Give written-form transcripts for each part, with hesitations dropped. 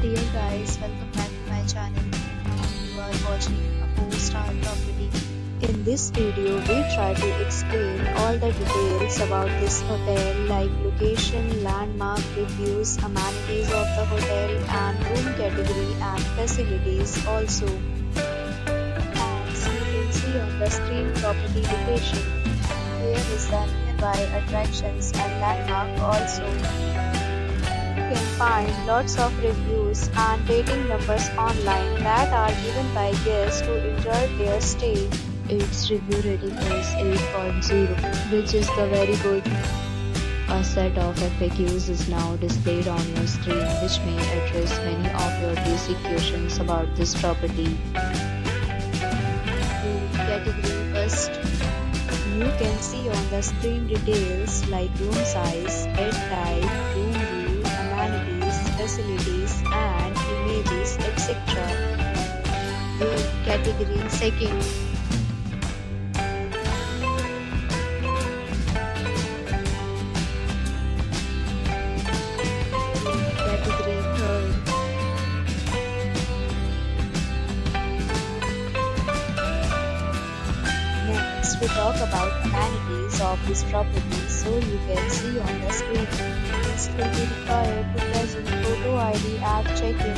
Dear guys, welcome back to my channel. You are watching a 4-star property. In this video, we try to explain all the details about this hotel like location, landmark, reviews, amenities of the hotel and room category and facilities also. As you can see on the screen property location, here is the nearby attractions and landmark also. You can find lots of reviews and rating numbers online that are given by guests who enjoyed their stay. Its review rating is 8.0, which is the very good. A set of FAQs is now displayed on your screen, which may address many of your basic questions about this property. Room category first. You can see on the screen details like room size, bed type, room view, amenities, facilities and images, etc. Room category second. Room category third. Next, we talk about amenities of this property. So you can see on the screen, guests will be required to present photo ID at check-in.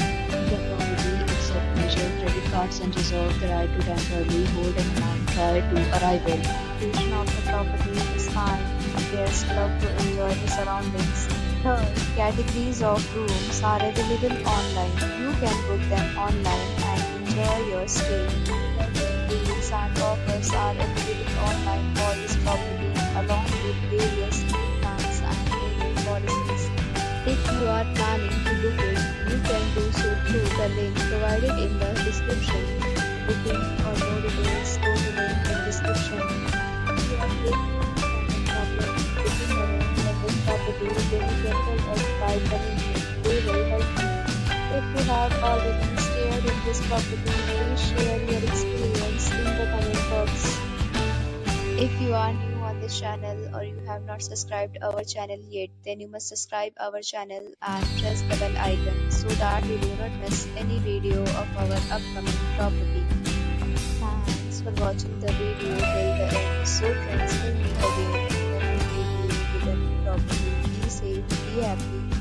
The property accepts major credit cards and reserve the right to temporarily hold an amount prior to arrival. Location of the property is fine. Guests love to enjoy the surroundings. Third, categories of rooms are available online. You can book them online and enjoy your stay. Deals and offers are available online for this property along with various plans and payment policies. If you are planning to book it, you can do so through the link provided in the description. Booking or more details, go to the link in description. If you are facing any problem booking a room for this property, then you can tell us by the link. They will help you. If you have already stayed in this property, please share your experience in the comment box. If you are new on this channel or you have not subscribed our channel yet, then you must subscribe our channel and press the bell icon so that you do not miss any video of our upcoming property. Thanks for watching the video till the end. So friends, will meet again in a new video with a new property. Be safe, be happy.